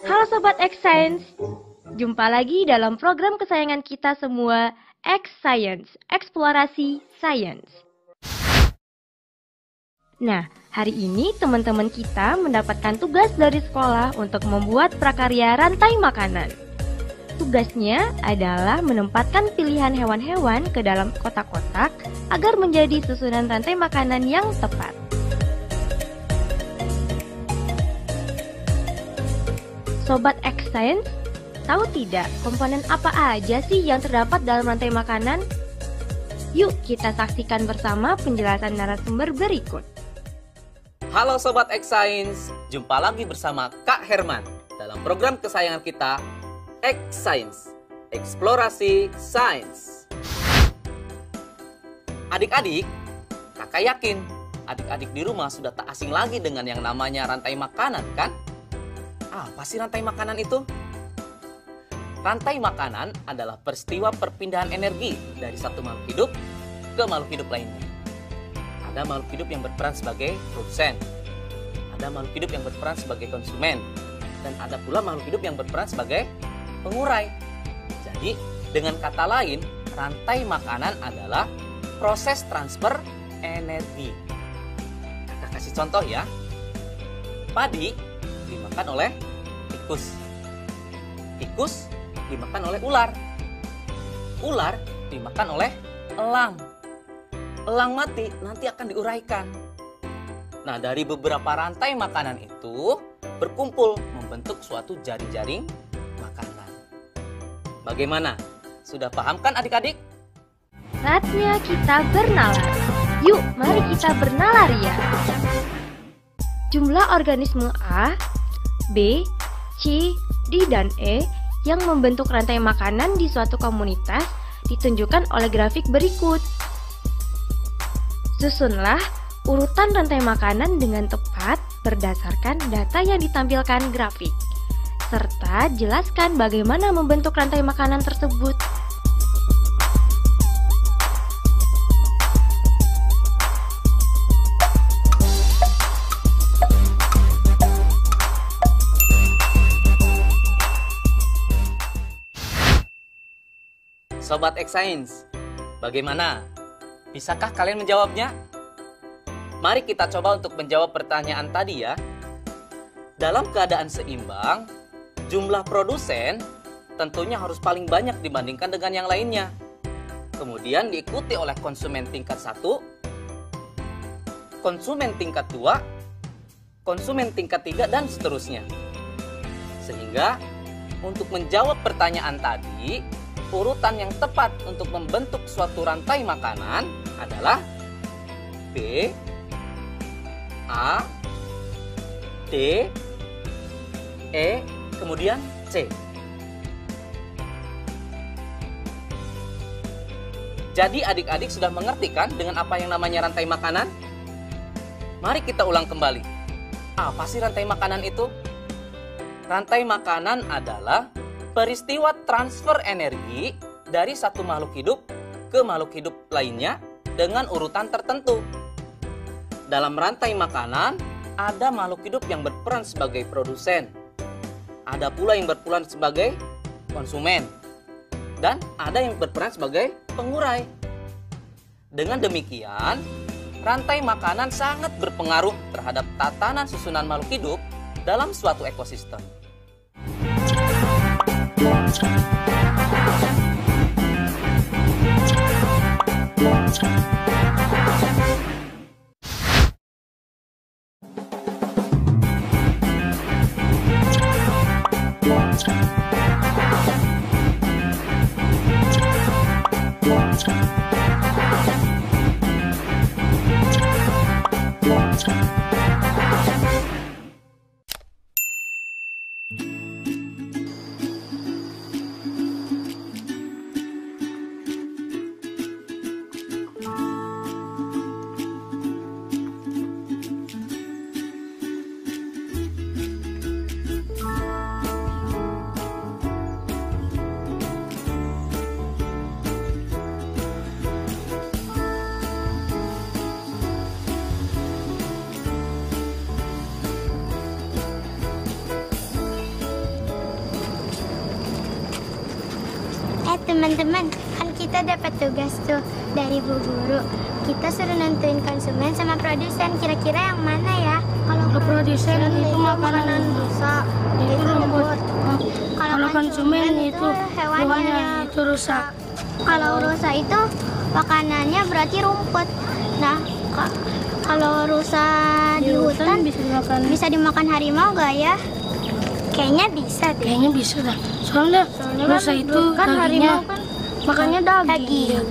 Halo Sobat X Science, jumpa lagi dalam program kesayangan kita semua, X Science, Eksplorasi Sains. Nah, hari ini teman-teman kita mendapatkan tugas dari sekolah untuk membuat prakarya rantai makanan. Tugasnya adalah menempatkan pilihan hewan-hewan ke dalam kotak-kotak agar menjadi susunan rantai makanan yang tepat. Sobat X Science, tahu tidak komponen apa aja sih yang terdapat dalam rantai makanan? Yuk kita saksikan bersama penjelasan narasumber berikut. Halo Sobat X Science, jumpa lagi bersama Kak Herman dalam program kesayangan kita, X Science, Eksplorasi Sains. Adik-adik, kakak yakin adik-adik di rumah sudah tak asing lagi dengan yang namanya rantai makanan, kan? Apa sih rantai makanan itu? Rantai makanan adalah peristiwa perpindahan energi dari satu makhluk hidup ke makhluk hidup lainnya. Ada makhluk hidup yang berperan sebagai produsen, ada makhluk hidup yang berperan sebagai konsumen, dan ada pula makhluk hidup yang berperan sebagai pengurai. Jadi, dengan kata lain, rantai makanan adalah proses transfer energi. Kakak kasih contoh ya. Padi dimakan oleh tikus. Tikus dimakan oleh ular. Ular dimakan oleh elang. Elang mati nanti akan diuraikan. Nah, dari beberapa rantai makanan itu berkumpul membentuk suatu jaring-jaring makanan. Bagaimana? Sudah paham kan adik-adik? Saatnya kita bernalar. Yuk, mari kita bernalar ya. Jumlah organisme A, B, C, D, dan E yang membentuk rantai makanan di suatu komunitas ditunjukkan oleh grafik berikut. Susunlah urutan rantai makanan dengan tepat berdasarkan data yang ditampilkan grafik, serta jelaskan bagaimana membentuk rantai makanan tersebut. Sobat X Science, bagaimana? Bisakah kalian menjawabnya? Mari kita coba untuk menjawab pertanyaan tadi ya. Dalam keadaan seimbang, jumlah produsen tentunya harus paling banyak dibandingkan dengan yang lainnya. Kemudian diikuti oleh konsumen tingkat 1, konsumen tingkat 2, konsumen tingkat 3, dan seterusnya. Sehingga untuk menjawab pertanyaan tadi, urutan yang tepat untuk membentuk suatu rantai makanan adalah B, A, D, E, kemudian C. Jadi adik-adik sudah mengerti kan dengan apa yang namanya rantai makanan? Mari kita ulang kembali. Apa sih rantai makanan itu? Rantai makanan adalah peristiwa transfer energi dari satu makhluk hidup ke makhluk hidup lainnya dengan urutan tertentu. Dalam rantai makanan, ada makhluk hidup yang berperan sebagai produsen, ada pula yang berperan sebagai konsumen, dan ada yang berperan sebagai pengurai. Dengan demikian, rantai makanan sangat berpengaruh terhadap tatanan susunan makhluk hidup dalam suatu ekosistem. Teman-teman, kan kita dapat tugas tuh dari Bu Guru. Kita suruh nentuin konsumen sama produsen. Kira-kira yang mana ya? Kalau produsen itu makanan rusak, itu rumput. Kalau konsumen itu hewannya itu rusak. Kalau rusak itu makanannya berarti rumput. Nah, kalau rusak di hutan bisa dimakan harimau gak ya? Kayaknya bisa deh. Kayaknya bisa dah. Soalnya rusak itu kan harimau kan makannya daging.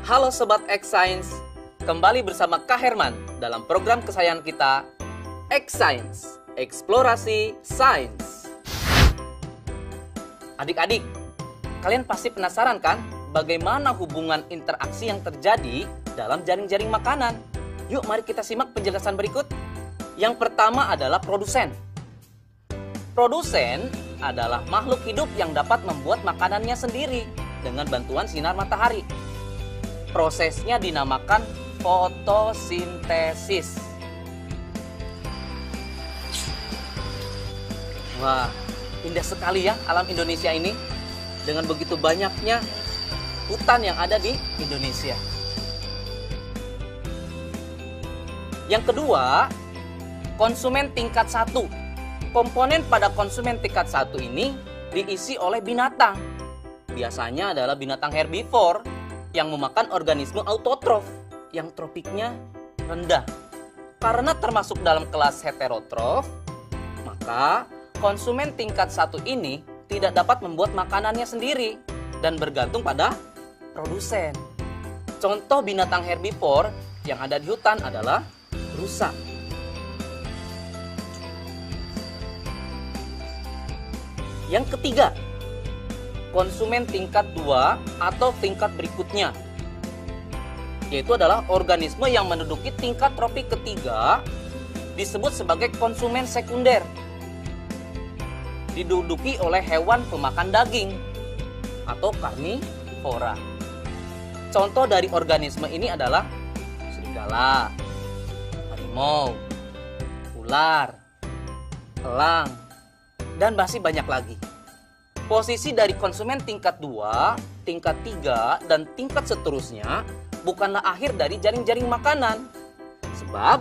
Halo Sobat X Science, kembali bersama Kak Herman dalam program kesayangan kita, X Science, Eksplorasi Sains. Adik-adik, kalian pasti penasaran kan bagaimana hubungan interaksi yang terjadi dalam jaring-jaring makanan? Yuk mari kita simak penjelasan berikut. Yang pertama adalah produsen. Produsen adalah makhluk hidup yang dapat membuat makanannya sendiri dengan bantuan sinar matahari. Prosesnya dinamakan fotosintesis. Wah, indah sekali ya alam Indonesia ini. Dengan begitu banyaknya hutan yang ada di Indonesia. Yang kedua, konsumen tingkat 1. Komponen pada konsumen tingkat 1 ini diisi oleh binatang. Biasanya adalah binatang herbivor yang memakan organisme autotrof yang tropiknya rendah. Karena termasuk dalam kelas heterotrof, maka konsumen tingkat 1 ini tidak dapat membuat makanannya sendiri dan bergantung pada produsen. Contoh binatang herbivor yang ada di hutan adalah rusa. Yang ketiga, konsumen tingkat 2 atau tingkat berikutnya, yaitu adalah organisme yang menduduki tingkat tropik ketiga, disebut sebagai konsumen sekunder. Diduduki oleh hewan pemakan daging atau karnivora. Contoh dari organisme ini adalah serigala, harimau, ular, elang, dan masih banyak lagi. Posisi dari konsumen tingkat 2, tingkat 3, dan tingkat seterusnya bukanlah akhir dari jaring-jaring makanan. Sebab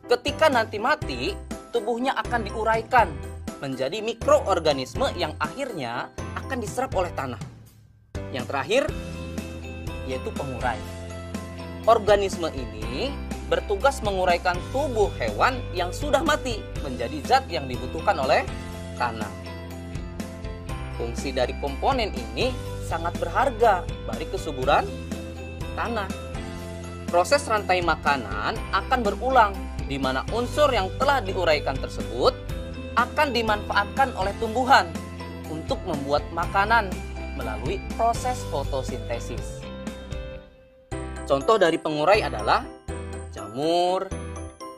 ketika nanti mati, tubuhnya akan diuraikan menjadi mikroorganisme yang akhirnya akan diserap oleh tanah. Yang terakhir, yaitu pengurai. Organisme ini bertugas menguraikan tubuh hewan yang sudah mati menjadi zat yang dibutuhkan oleh tanah. Fungsi dari komponen ini sangat berharga bagi kesuburan tanah. Proses rantai makanan akan berulang, di mana unsur yang telah diuraikan tersebut akan dimanfaatkan oleh tumbuhan untuk membuat makanan melalui proses fotosintesis. Contoh dari pengurai adalah jamur,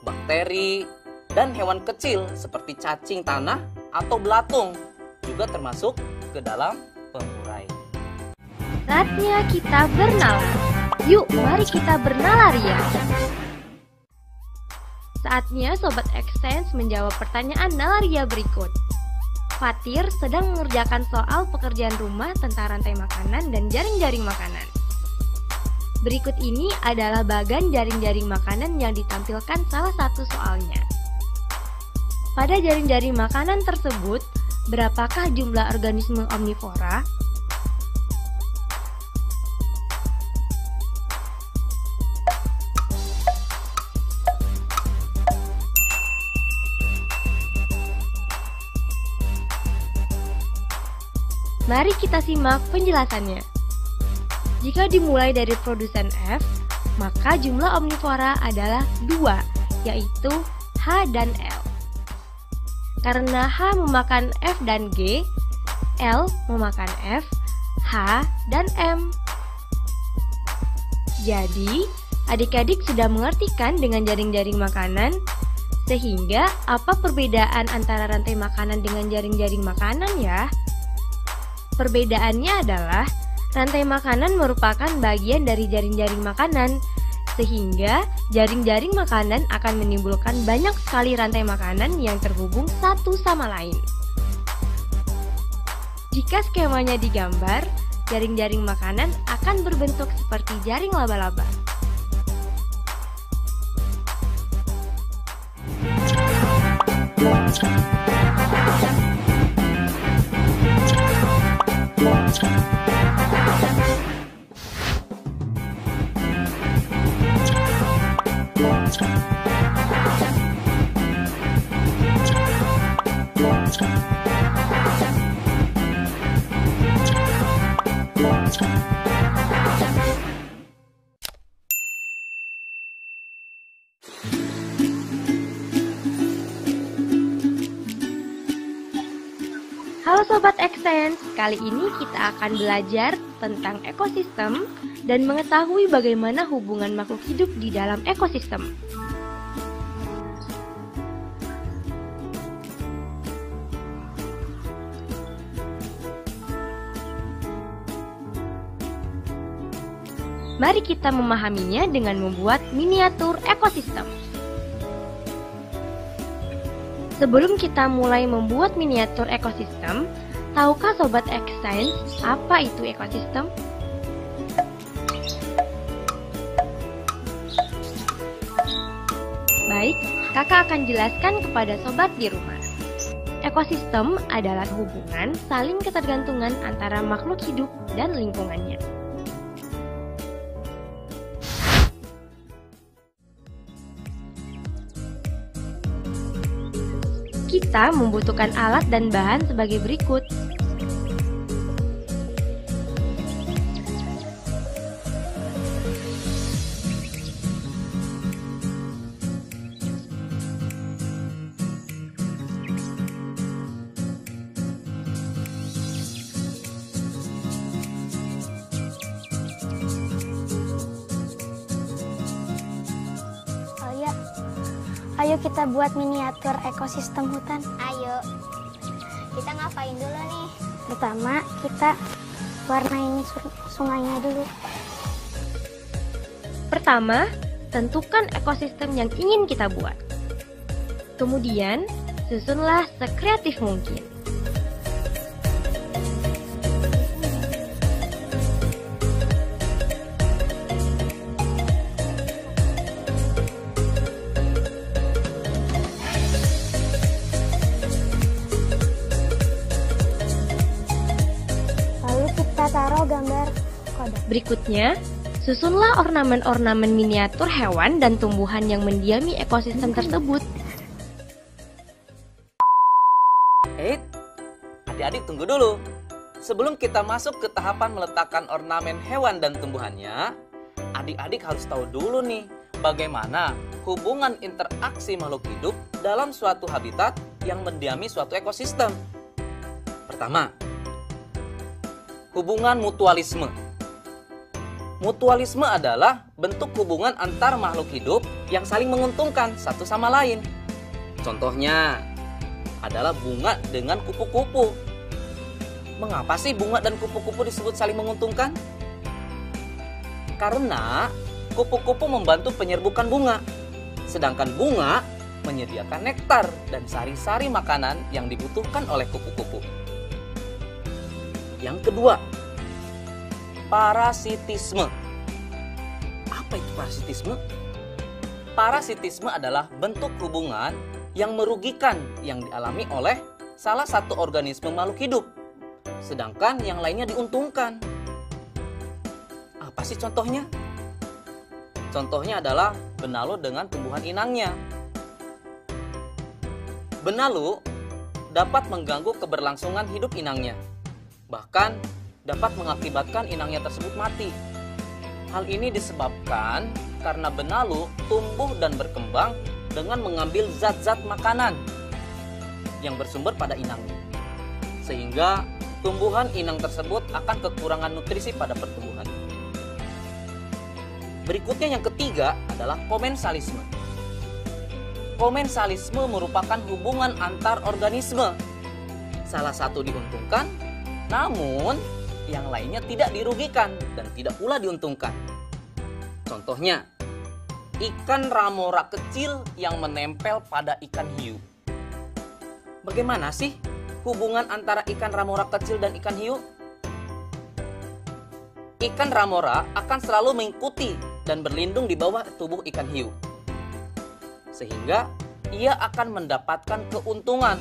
bakteri, dan hewan kecil seperti cacing tanah atau belatung juga termasuk ke dalam pengurai. Saatnya kita bernalar. Yuk, mari kita bernalaria. Saatnya Sobat X Science menjawab pertanyaan nalaria berikut. Fatir sedang mengerjakan soal pekerjaan rumah tentang rantai makanan dan jaring-jaring makanan. Berikut ini adalah bagan jaring-jaring makanan yang ditampilkan salah satu soalnya. Pada jaring-jaring makanan tersebut, berapakah jumlah organisme omnivora? Mari kita simak penjelasannya. Jika dimulai dari produsen F, maka jumlah omnivora adalah 2, yaitu H dan L. Karena H memakan F dan G, L memakan F, H, dan M. Jadi, adik-adik sudah mengerti kan dengan jaring-jaring makanan? Sehingga, apa perbedaan antara rantai makanan dengan jaring-jaring makanan ya? Perbedaannya adalah, rantai makanan merupakan bagian dari jaring-jaring makanan Sehingga jaring-jaring makanan akan menimbulkan banyak sekali rantai makanan yang terhubung satu sama lain. Jika skemanya digambar, jaring-jaring makanan akan berbentuk seperti jaring laba-laba. Halo Sobat Extens, kali ini kita akan belajar tentang ekosistem dan mengetahui bagaimana hubungan makhluk hidup di dalam ekosistem. Mari kita memahaminya dengan membuat miniatur ekosistem. Sebelum kita mulai membuat miniatur ekosistem, tahukah Sobat Extens apa itu ekosistem? Baik, kakak akan jelaskan kepada sobat di rumah. Ekosistem adalah hubungan saling ketergantungan antara makhluk hidup dan lingkungannya. Kita membutuhkan alat dan bahan sebagai berikut. Ayo kita buat miniatur ekosistem hutan. Ayo. Kita ngapain dulu nih? Pertama, kita warnain sungainya dulu. Pertama, tentukan ekosistem yang ingin kita buat. Kemudian, susunlah sekreatif mungkin. Taruh gambar kodok. Berikutnya, susunlah ornamen-ornamen miniatur hewan dan tumbuhan yang mendiami ekosistem tersebut. Adik-adik tunggu dulu. Sebelum kita masuk ke tahapan meletakkan ornamen hewan dan tumbuhannya, adik-adik harus tahu dulu nih, bagaimana hubungan interaksi makhluk hidup dalam suatu habitat yang mendiami suatu ekosistem. Pertama, hubungan mutualisme. Mutualisme adalah bentuk hubungan antar makhluk hidup yang saling menguntungkan satu sama lain. Contohnya adalah bunga dengan kupu-kupu. Mengapa sih bunga dan kupu-kupu disebut saling menguntungkan? Karena kupu-kupu membantu penyerbukan bunga, sedangkan bunga menyediakan nektar dan sari-sari makanan yang dibutuhkan oleh kupu-kupu. Yang kedua, parasitisme. Apa itu parasitisme? Parasitisme adalah bentuk hubungan yang merugikan yang dialami oleh salah satu organisme makhluk hidup, sedangkan yang lainnya diuntungkan. Apa sih contohnya? Contohnya adalah benalu dengan tumbuhan inangnya. Benalu dapat mengganggu keberlangsungan hidup inangnya. Bahkan dapat mengakibatkan inangnya tersebut mati. Hal ini disebabkan karena benalu tumbuh dan berkembang dengan mengambil zat-zat makanan yang bersumber pada inangnya. Sehingga tumbuhan inang tersebut akan kekurangan nutrisi pada pertumbuhan. Berikutnya yang ketiga adalah komensalisme. Komensalisme merupakan hubungan antar organisme. Salah satu diuntungkan, namun yang lainnya tidak dirugikan dan tidak pula diuntungkan. Contohnya, ikan ramora kecil yang menempel pada ikan hiu. Bagaimana sih hubungan antara ikan ramora kecil dan ikan hiu? Ikan ramora akan selalu mengikuti dan berlindung di bawah tubuh ikan hiu, sehingga ia akan mendapatkan keuntungan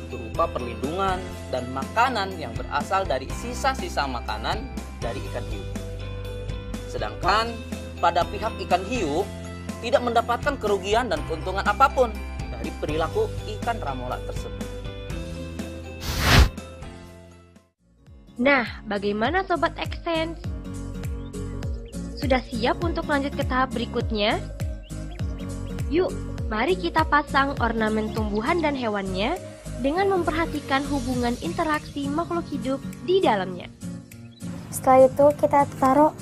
berupa perlindungan dan makanan yang berasal dari sisa-sisa makanan dari ikan hiu. Sedangkan pada pihak ikan hiu tidak mendapatkan kerugian dan keuntungan apapun dari perilaku ikan ramora tersebut. Nah, bagaimana Sobat X-Sense? Sudah siap untuk lanjut ke tahap berikutnya? Yuk, mari kita pasang ornamen tumbuhan dan hewannya dengan memperhatikan hubungan interaksi makhluk hidup di dalamnya. Setelah itu kita taruh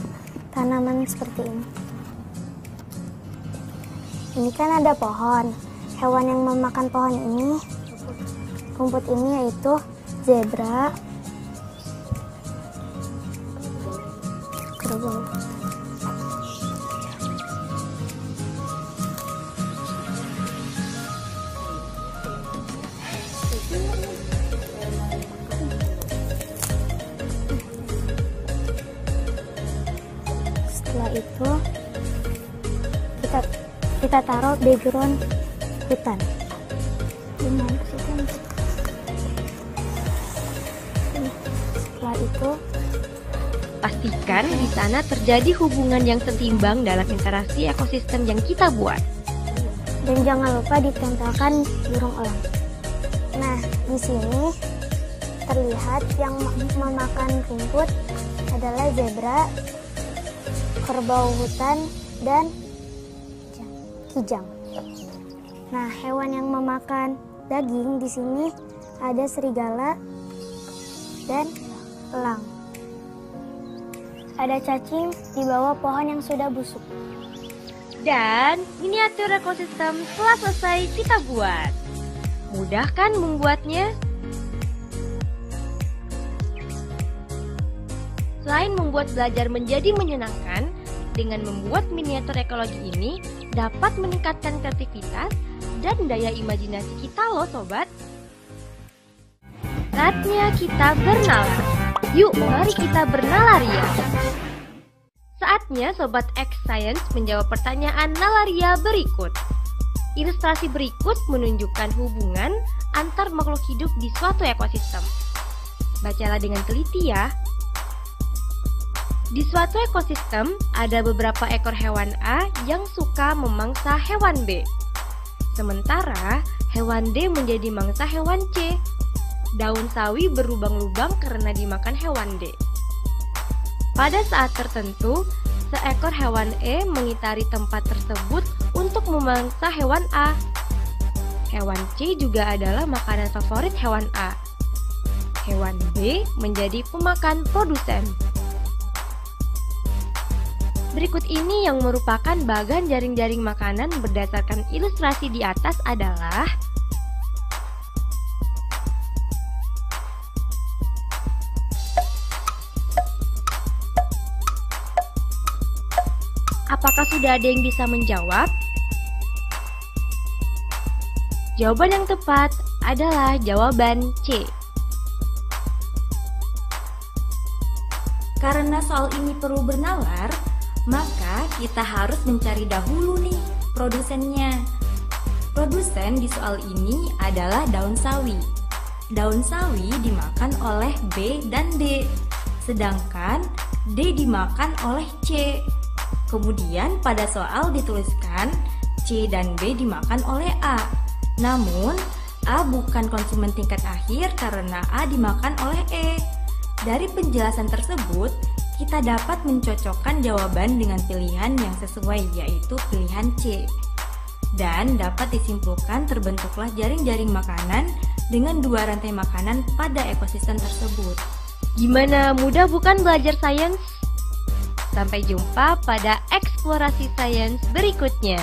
tanaman seperti ini. Ini kan ada pohon. Hewan yang memakan pohon ini, rumput ini yaitu zebra, kerbau. Setelah itu kita taruh background hutan. Setelah itu Pastikan di sana terjadi hubungan yang setimbang dalam interaksi ekosistem yang kita buat. dan jangan lupa ditempelkan burung elang. Nah, di sini terlihat yang memakan rumput adalah zebra, kerbau hutan, dan kijang. Nah, hewan yang memakan daging di sini ada serigala dan elang. Ada cacing di bawah pohon yang sudah busuk. Dan miniatur ekosistem telah selesai kita buat. Mudah kan membuatnya? Selain membuat belajar menjadi menyenangkan, dengan membuat miniatur ekologi ini dapat meningkatkan kreativitas dan daya imajinasi kita loh sobat. Saatnya kita bernalar. Yuk, mari kita bernalaria. Saatnya Sobat X Science menjawab pertanyaan nalaria berikut. Ilustrasi berikut menunjukkan hubungan antar makhluk hidup di suatu ekosistem. Bacalah dengan teliti ya. Di suatu ekosistem, ada beberapa ekor hewan A yang suka memangsa hewan B. Sementara, hewan D menjadi mangsa hewan C. Daun sawi berlubang-lubang karena dimakan hewan D. Pada saat tertentu, seekor hewan E mengitari tempat tersebut untuk memangsa hewan A. Hewan C juga adalah makanan favorit hewan A. Hewan B menjadi pemakan produsen. Berikut ini yang merupakan bagan jaring-jaring makanan berdasarkan ilustrasi di atas adalah apakah sudah ada yang bisa menjawab? Jawaban yang tepat adalah jawaban C. Karena soal ini perlu bernalar, maka kita harus mencari dahulu nih produsennya. Produsen di soal ini adalah daun sawi. Daun sawi dimakan oleh B dan D, sedangkan D dimakan oleh C. Kemudian pada soal dituliskan C dan B dimakan oleh A. Namun A bukan konsumen tingkat akhir karena A dimakan oleh E. Dari penjelasan tersebut, kita dapat mencocokkan jawaban dengan pilihan yang sesuai, yaitu pilihan C. Dan dapat disimpulkan terbentuklah jaring-jaring makanan dengan dua rantai makanan pada ekosistem tersebut. Gimana, mudah bukan belajar sains? Sampai jumpa pada eksplorasi sains berikutnya.